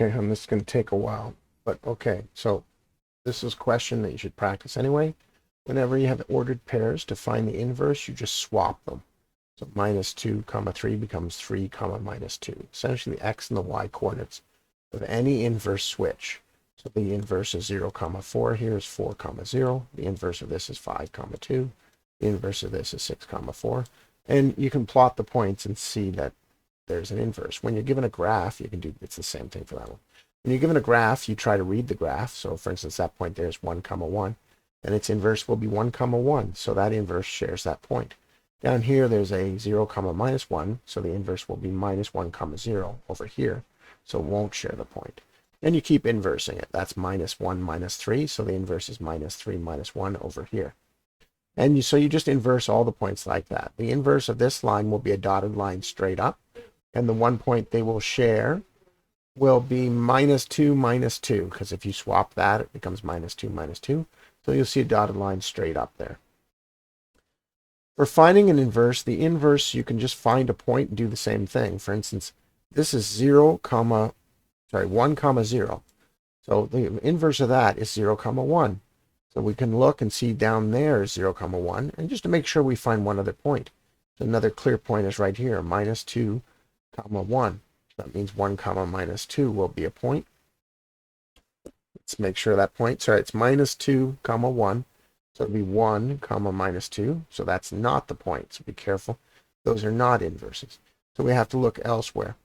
Okay, and this is going to take a while, but okay. So this is a question that you should practice anyway. Whenever you have ordered pairs, to find the inverse, you just swap them. So minus 2 comma 3 becomes 3 comma minus 2. Essentially the x and the y coordinates of any inverse switch. So the inverse is 0 comma 4 here is 4 comma 0. The inverse of this is 5 comma 2. The inverse of this is 6 comma 4. And you can plot the points and see that there's an inverse. When you're given a graph, you can do, it's the same thing for that one. When you're given a graph, you try to read the graph. So for instance, that point there is 1 comma 1, and its inverse will be 1 comma 1. So that inverse shares that point. Down here, there's a 0 comma minus 1, so the inverse will be minus 1 comma 0 over here, so it won't share the point. And you keep inversing it. That's minus 1 minus 3, so the inverse is minus 3 minus 1 over here. And so you just inverse all the points like that. The inverse of this line will be a dotted line straight up, and the one point they will share will be minus 2 minus 2, because if you swap that, it becomes minus 2 minus 2. So you'll see a dotted line straight up there. For finding an inverse, the inverse, you can just find a point and do the same thing. For instance, this is 1 comma 0. So the inverse of that is 0 comma 1. So we can look and see down there is 0 comma 1, and just to make sure we find one other point. So another clear point is right here, minus 2 comma 1. That means 1 comma minus 2 will be a point. Let's make sure that point, it's minus 2 comma 1. So it'll be 1 comma minus 2. So that's not the point. So be careful. Those are not inverses. So we have to look elsewhere.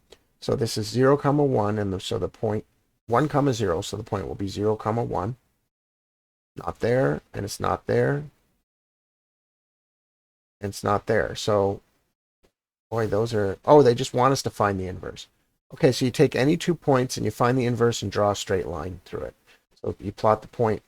So this is 0 comma 1, and so the point 1 comma 0. So the point will be 0 comma 1. Not there, and it's not there, and it's not there. So, boy, those are, oh, they just want us to find the inverse. Okay, so you take any 2 points and you find the inverse and draw a straight line through it. So you plot the point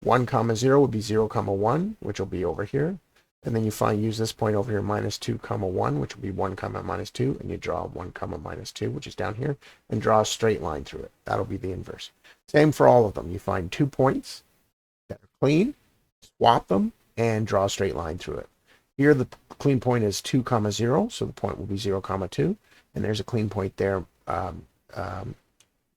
1 comma 0 would be 0 comma 1, which will be over here. And then you use this point over here, minus 2 comma 1, which will be 1 comma minus 2. And you draw 1 comma minus 2, which is down here, and draw a straight line through it. That'll be the inverse. Same for all of them. You find 2 points that are clean, swap them, and draw a straight line through it. Here the clean point is 2 comma 0, so the point will be 0 comma 2. And there's a clean point there,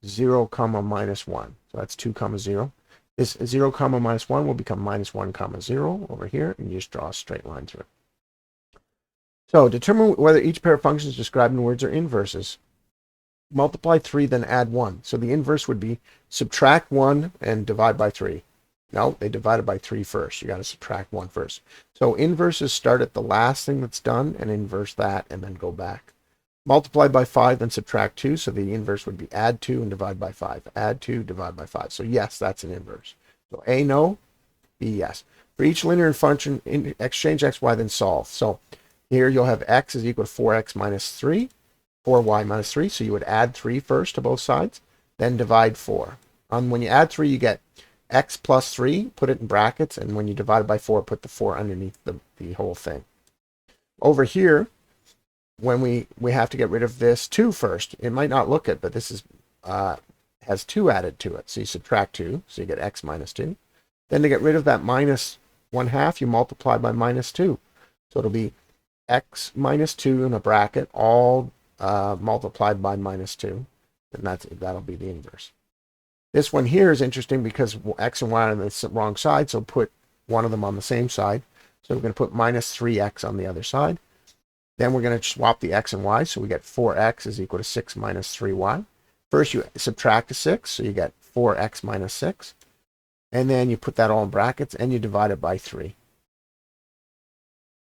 0 comma minus 1. So that's 2 comma 0. This 0 comma minus 1 will become minus 1 comma 0 over here, and you just draw a straight line through it. So determine whether each pair of functions described in words are inverses. Multiply 3, then add 1. So the inverse would be subtract 1 and divide by 3. No, they divided by 3 first. You got to subtract 1 first. So inverses start at the last thing that's done and inverse that and then go back. Multiply by 5, then subtract 2. So the inverse would be add 2 and divide by 5. Add 2, divide by 5. So yes, that's an inverse. So A, no. B, yes. For each linear function, exchange x, y, then solve. So here you'll have x is equal to 4x minus 3, 4y minus 3. So you would add 3 first to both sides, then divide 4. When you add 3, you get x plus 3, put it in brackets, and when you divide it by 4, put the 4 underneath the whole thing. Over here, when we have to get rid of this 2 first. It might not look it, but this is has 2 added to it. So you subtract 2, so you get x minus 2. Then to get rid of that minus 1/2, you multiply by minus 2. So it'll be x minus 2 in a bracket, all multiplied by minus 2. And that'll be the inverse. This one here is interesting because x and y are on the wrong side, so put one of them on the same side. So we're going to put minus 3x on the other side. Then we're going to swap the x and y, so we get 4x is equal to 6 minus 3y. First, you subtract a 6, so you get 4x minus 6. And then you put that all in brackets, and you divide it by 3.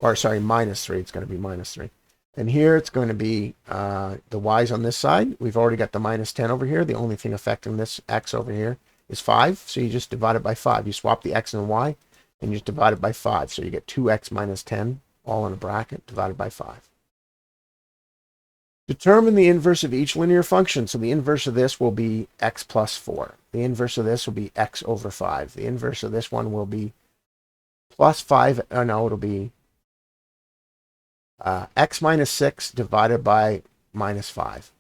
Or, sorry, minus 3. It's going to be minus 3. And here it's going to be the y's on this side. We've already got the minus 10 over here. The only thing affecting this x over here is 5, so you just divide it by 5. You swap the x and y, and you just divide it by 5. So you get 2x minus 10, all in a bracket, divided by 5. Determine the inverse of each linear function. So the inverse of this will be x plus 4. The inverse of this will be x over 5. The inverse of this one will be plus 5. No, it'll be x minus 6 divided by minus 5.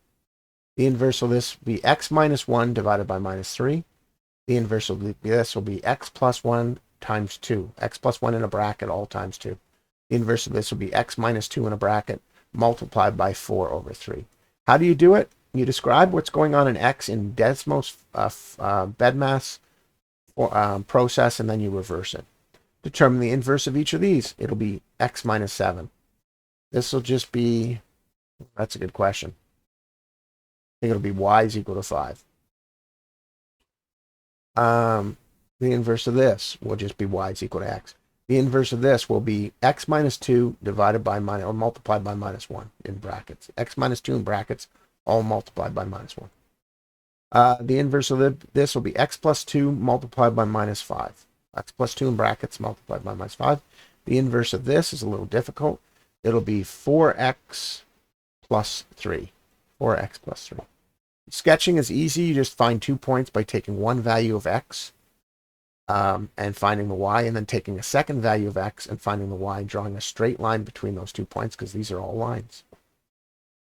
The inverse of this will be x minus 1 divided by minus 3. The inverse of this will be x plus 1 times 2. X plus 1 in a bracket, all times 2. The inverse of this will be x minus 2 in a bracket, multiplied by 4 over 3. How do you do it? You describe what's going on in X in Desmos BEDMAS process, and then you reverse it. Determine the inverse of each of these. It'll be X minus 7. This will just be, that's a good question. I think it'll be Y is equal to 5. The inverse of this will just be Y is equal to X. The inverse of this will be X minus 2 divided by minus, or multiplied by minus 1 in brackets. X minus 2 in brackets, all multiplied by minus 1. The inverse of this will be X plus 2 multiplied by minus 5. X plus 2 in brackets multiplied by minus 5. The inverse of this is a little difficult. It'll be 4x plus 3. 4x plus 3. Sketching is easy. You just find 2 points by taking one value of x and finding the y, and then taking a second value of x and finding the y, and drawing a straight line between those 2 points, because these are all lines.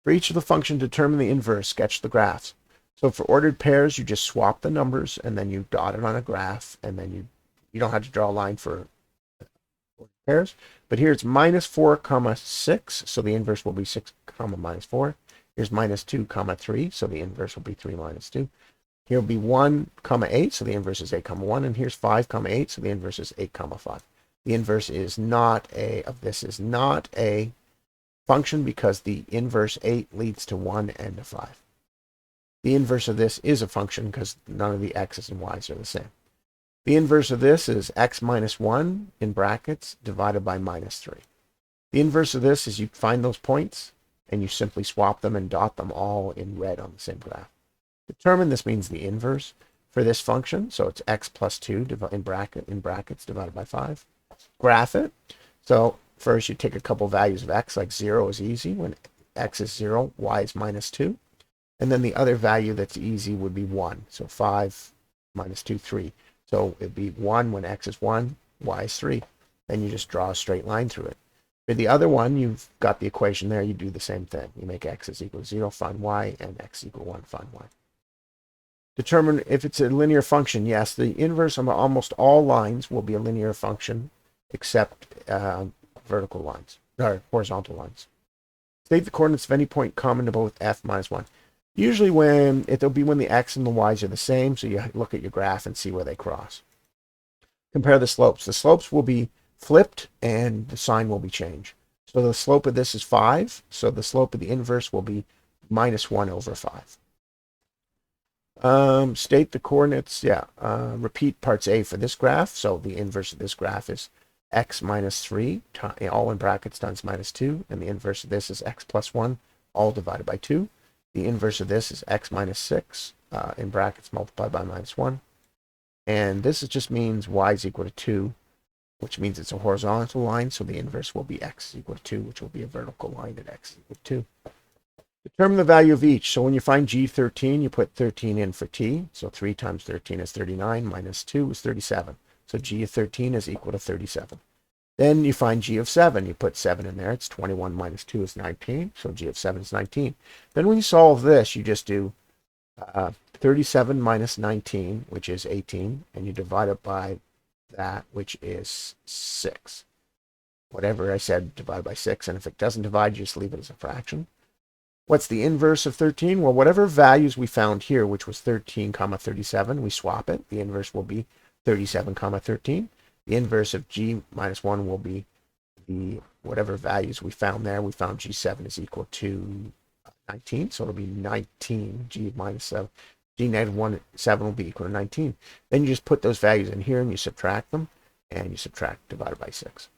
For each of the function, determine the inverse. Sketch the graphs. So for ordered pairs, you just swap the numbers, and then you dot it on a graph, and then you don't have to draw a line for ordered pairs. But here it's minus 4 comma 6, so the inverse will be 6 comma minus 4. Here's minus 2 comma 3, so the inverse will be 3 minus 2. Here will be 1 comma 8, so the inverse is 8 comma 1. And here's 5 comma 8, so the inverse is 8 comma 5. The inverse is not a function, because the inverse 8 leads to 1 and a 5. The inverse of this is a function because none of the x's and y's are the same. The inverse of this is x minus 1 in brackets divided by minus 3. The inverse of this is you find those points and you simply swap them and dot them all in red on the same graph. Determine, this means the inverse for this function. So it's x plus 2 in brackets divided by 5. Graph it. So first you take a couple values of x, like 0 is easy. When x is 0, y is minus 2. And then the other value that's easy would be 1. So 5 minus 2, 3. So it'd be 1 when x is 1, y is 3. Then you just draw a straight line through it. For the other one, you've got the equation there. You do the same thing. You make x is equal to 0, find y, and x equal 1, find y. Determine if it's a linear function. Yes, the inverse of almost all lines will be a linear function, except vertical lines, or horizontal lines. State the coordinates of any point common to both f minus 1. Usually it'll be when the x and the y's are the same, so you look at your graph and see where they cross. Compare the slopes. The slopes will be flipped and the sign will be changed. So the slope of this is 5, so the slope of the inverse will be minus 1 over 5. State the coordinates. Repeat parts A for this graph. So the inverse of this graph is x minus 3, all in brackets, times minus 2, and the inverse of this is x plus 1, all divided by 2. The inverse of this is x minus 6, in brackets, multiplied by minus 1. And this just means y is equal to 2, which means it's a horizontal line, so the inverse will be x is equal to 2, which will be a vertical line at x is equal to 2. Determine the value of each. So when you find G13, you put 13 in for t. So 3 times 13 is 39, minus 2 is 37. So G of 13 is equal to 37. Then you find G of 7. You put 7 in there. It's 21 minus 2 is 19. So G of 7 is 19. Then when you solve this, you just do 37 minus 19, which is 18, and you divide it by that, which is 6. Whatever I said, divide by 6, and if it doesn't divide, you just leave it as a fraction. What's the inverse of 13? Well, whatever values we found here, which was 13 comma 37, we swap it. The inverse will be 37 comma 13. The inverse of g minus 1 will be the whatever values we found there. We found g7 is equal to 19, so it'll be 19. G minus 7, g negative 7 will be equal to 19. Then you just put those values in here and you subtract them, and you subtract divided by 6.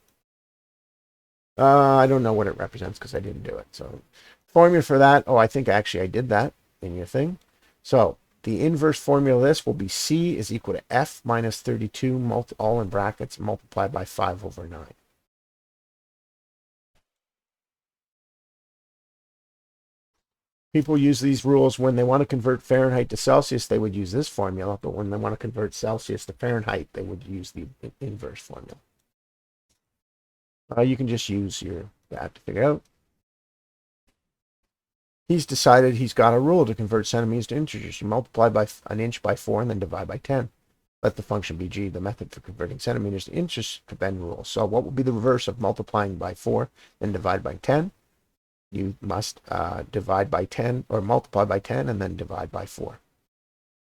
I don't know what it represents because I didn't do it. So formula for that, I think actually I did that in your thing. So the inverse formula of this will be C is equal to F minus 32, all in brackets, multiplied by 5 over 9. People use these rules when they want to convert Fahrenheit to Celsius, they would use this formula, but when they want to convert Celsius to Fahrenheit, they would use the inverse formula. You can just use that to figure out. He's decided he's got a rule to convert centimeters to integers. You multiply by an inch by 4 and then divide by 10. Let the function be g. The method for converting centimeters to inches to bend rule. So what will be the reverse of multiplying by 4 and divide by 10? you must divide by 10 or multiply by 10 and then divide by 4.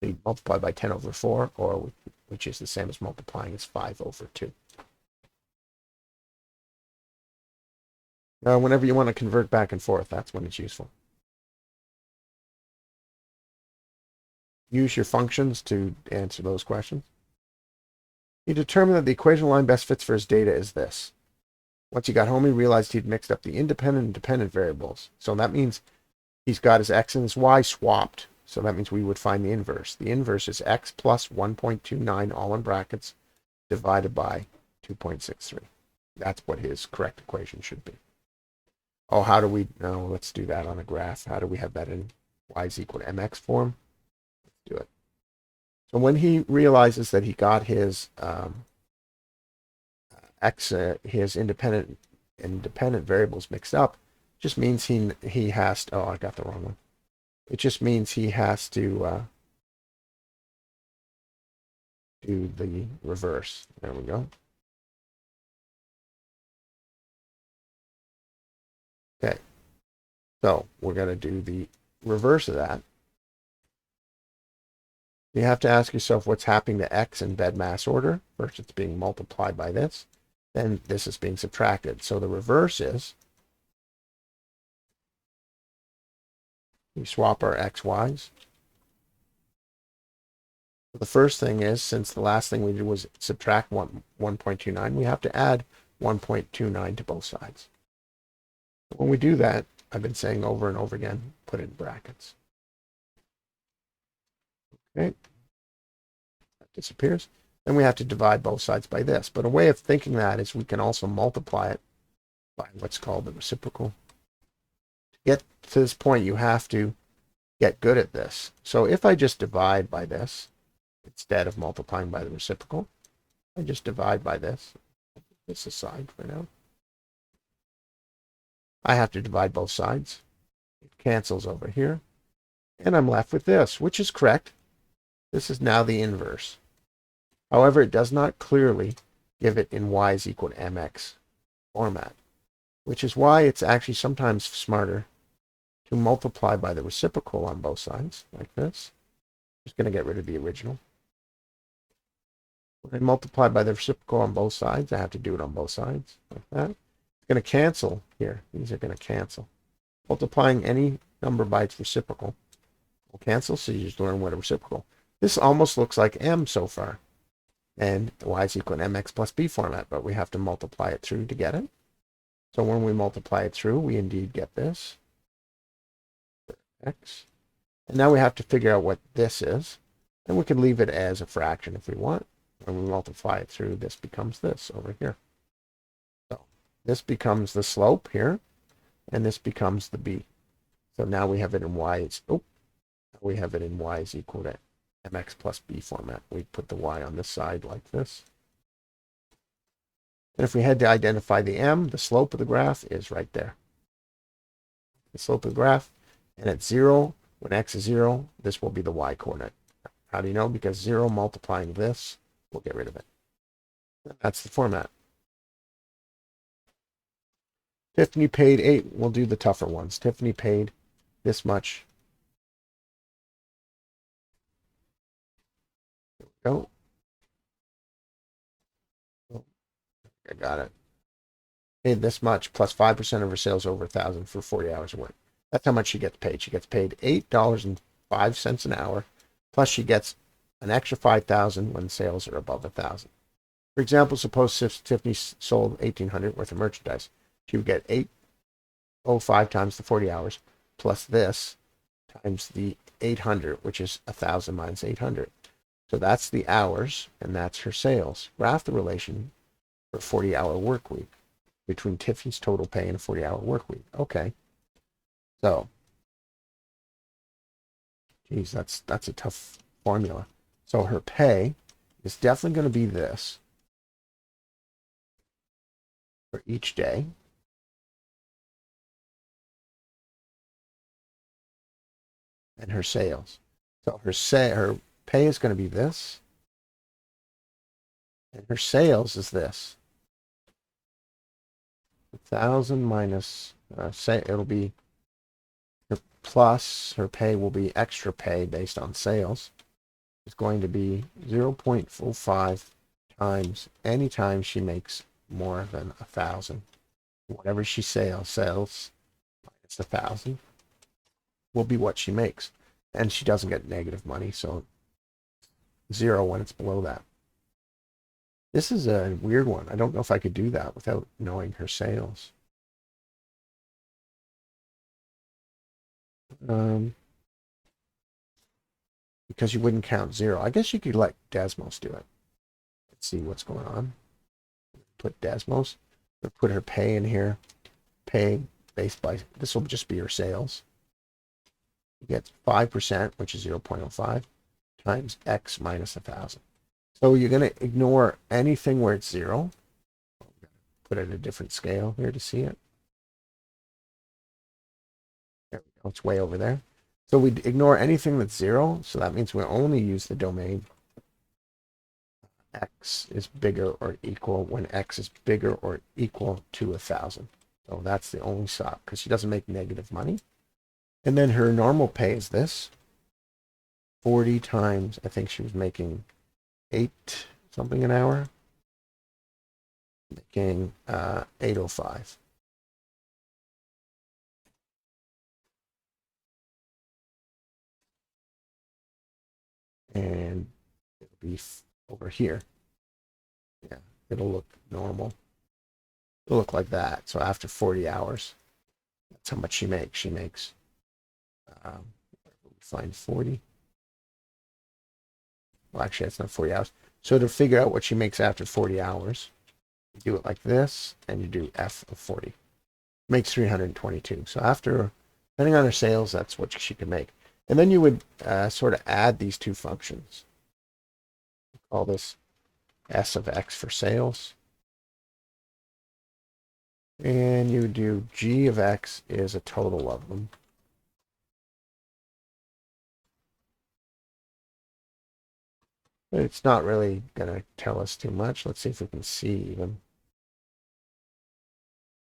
So you multiply by 10 over 4, or which is the same as multiplying as 5 over 2. Whenever you want to convert back and forth, that's when it's useful. Use your functions to answer those questions. He determined that the equation line best fits for his data is this. Once he got home, he realized he'd mixed up the independent and dependent variables. So that means he's got his x and his y swapped. So that means we would find the inverse. The inverse is x plus 1.29, all in brackets, divided by 2.63. That's what his correct equation should be. Oh, how do we, no, let's do that on a graph. How do we have that in y is equal to mx form? Let's do it. So when he realizes that he got his his independent and dependent variables mixed up, just means he has to, oh, I got the wrong one. It just means he has to do the reverse. There we go. Okay, so we're going to do the reverse of that. You have to ask yourself what's happening to x in bed mass order. First, it's being multiplied by this. Then this is being subtracted. So the reverse is we swap our x, y's. The first thing is, since the last thing we did was subtract 1.29, we have to add 1.29 to both sides. When we do that, I've been saying over and over again, put it in brackets. Okay, that disappears. Then we have to divide both sides by this. But a way of thinking that is we can also multiply it by what's called the reciprocal. To get to this point, you have to get good at this. So if I just divide by this, instead of multiplying by the reciprocal, I just divide by this. This aside for now. I have to divide both sides. It cancels over here. And I'm left with this, which is correct. This is now the inverse. However, it does not clearly give it in y is equal to mx format, which is why it's actually sometimes smarter to multiply by the reciprocal on both sides, like this. I'm just going to get rid of the original. When I multiply by the reciprocal on both sides, I have to do it on both sides, like that. It's going to cancel here. These are going to cancel. Multiplying any number by its reciprocal will cancel, so you just learn what a reciprocal. This almost looks like m so far. And y is equal to mx plus b format, but we have to multiply it through to get it. So when we multiply it through, we indeed get this. X. And now we have to figure out what this is. And we can leave it as a fraction if we want. When we multiply it through, this becomes this over here. So this becomes the slope here, and this becomes the b. So now we have it in y. We have it in y is equal to mx plus b format. We put the y on this side like this. And if we had to identify the m, the slope of the graph is right there. The slope of the graph, and at 0, when x is 0, this will be the y coordinate. How do you know? Because 0 multiplying this will get rid of it. That's the format. Tiffany paid 8. We'll do the tougher ones. Tiffany paid this much. There we go. I got it. Paid this much plus 5% of her sales over 1,000 for 40 hours of work. That's how much she gets paid. She gets paid $8.05 an hour, plus she gets an extra 5,000 when sales are above 1,000. For example, suppose Tiffany sold 1,800 worth of merchandise. She would get 805 times the 40 hours plus this times the 800, which is 1,000 minus 800. So that's the hours, and that's her sales. Graph the relation for a 40-hour work week between Tiffany's total pay and a 40-hour work week. Okay. So, geez, that's a tough formula. So her pay is definitely going to be this for each day. And her sales. So her pay is going to be this. And her sales is this. 1,000 minus say it'll be her plus her pay will be extra pay based on sales. It's going to be 0.05 times any time she makes more than 1,000. Whatever she sells minus 1,000 will be what she makes, and she doesn't get negative money, so 0 when it's below that. This is a weird one. I don't know if I could do that without knowing her sales. Because you wouldn't count 0. I guess you could let Desmos do it. Let's see what's going on. Put Desmos. Put her pay in here. Pay based by, this will just be her sales. You get 5%, which is 0.05, times X minus 1,000. So you're going to ignore anything where it's 0. Put it at a different scale here to see it. There we go. It's way over there. So we ignore anything that's 0. So that means we only use the domain X is bigger or equal when X is bigger or equal to 1,000. So that's the only stop because she doesn't make negative money. And then her normal pay is this. 40 times, I think she was making 8 something an hour. Making 805. And it'll be over here. Yeah, it'll look normal. It'll look like that. So after 40 hours, that's how much she makes. She makes, find 40. Well, actually, that's not 40 hours. So to figure out what she makes after 40 hours, you do it like this, and you do F of 40. Makes 322. So after, depending on her sales, that's what she can make. And then you would sort of add these two functions. Call this S of X for sales. And you do G of X is a total of them. But it's not really going to tell us too much. Let's see if we can see even.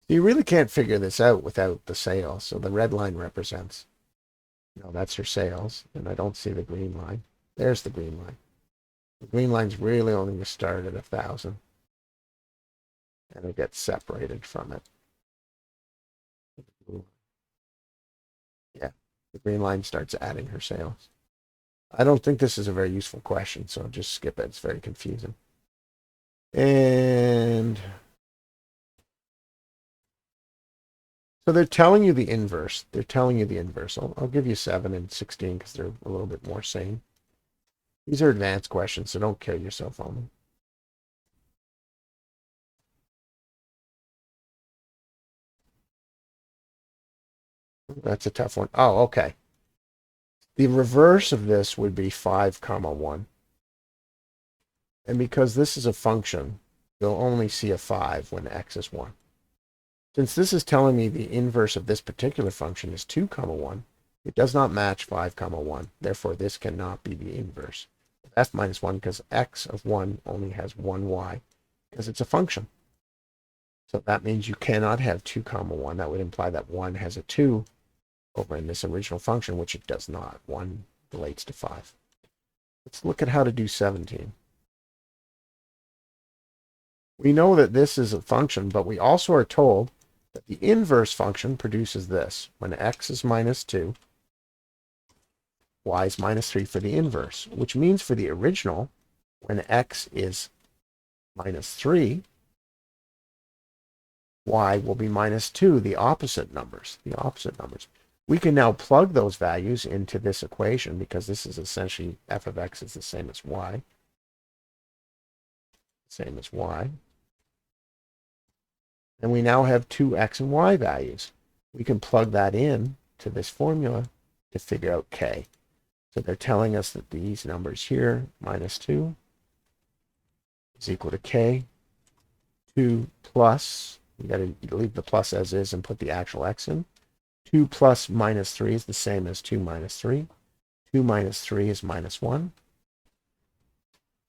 You really can't figure this out without the sales. So the red line represents, that's her sales. And I don't see the green line. There's the green line. The green line's really only going to start at 1,000. And it gets separated from it. Yeah, the green line starts adding her sales. I don't think this is a very useful question, so just skip it. It's very confusing. And so they're telling you the inverse. They're telling you the inverse. I'll give you 7 and 16 because they're a little bit more sane. These are advanced questions, so don't kill yourself on them. That's a tough one. Oh, okay. The reverse of this would be 5, 1. And because this is a function, you'll only see a 5 when x is 1. Since this is telling me the inverse of this particular function is 2, 1, it does not match 5, 1. Therefore, this cannot be the inverse of f minus 1 because x of 1 only has 1y because it's a function. So that means you cannot have 2, 1. That would imply that 1 has a 2 over in this original function, which it does not. 1 relates to 5. Let's look at how to do 17. We know that this is a function, but we also are told that the inverse function produces this. When x is minus 2, y is minus 3 for the inverse, which means for the original, when x is minus 3, y will be minus 2, the opposite numbers. We can now plug those values into this equation because this is essentially f of x is the same as y. And we now have two x and y values. We can plug that in to this formula to figure out k. So they're telling us that these numbers here, minus 2, is equal to k. 2 plus, you got to leave the plus as is and put the actual x in. 2 plus minus 3 is the same as 2 minus 3. 2 minus 3 is minus 1.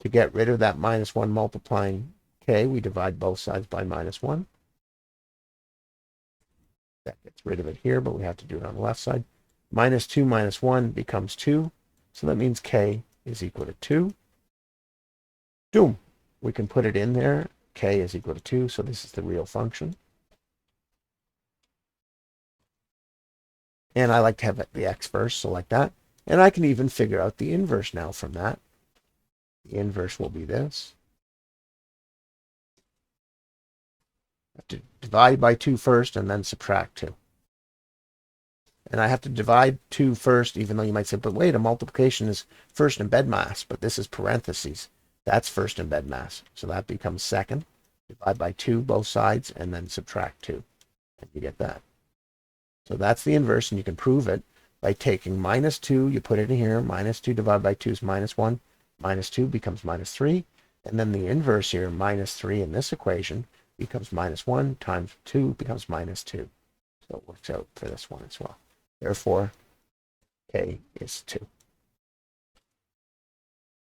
To get rid of that minus 1 multiplying k, we divide both sides by minus 1. That gets rid of it here, but we have to do it on the left side. Minus 2 minus 1 becomes 2. So that means k is equal to 2. Boom. We can put it in there. K is equal to 2, so this is the real function. And I like to have the x first, so like that. And I can even figure out the inverse now from that. The inverse will be this. I have to divide by 2 first and then subtract 2. And I have to divide 2 first, even though you might say, but wait, a multiplication is first in bed mass, but this is parentheses. That's first in bed mass. So that becomes second. Divide by 2 both sides and then subtract 2. And you get that. So that's the inverse, and you can prove it by taking minus 2, you put it in here, minus 2 divided by 2 is minus 1, minus 2 becomes minus 3, and then the inverse here, minus 3 in this equation, becomes minus 1 times 2 becomes minus 2. So it works out for this one as well. Therefore, k is 2.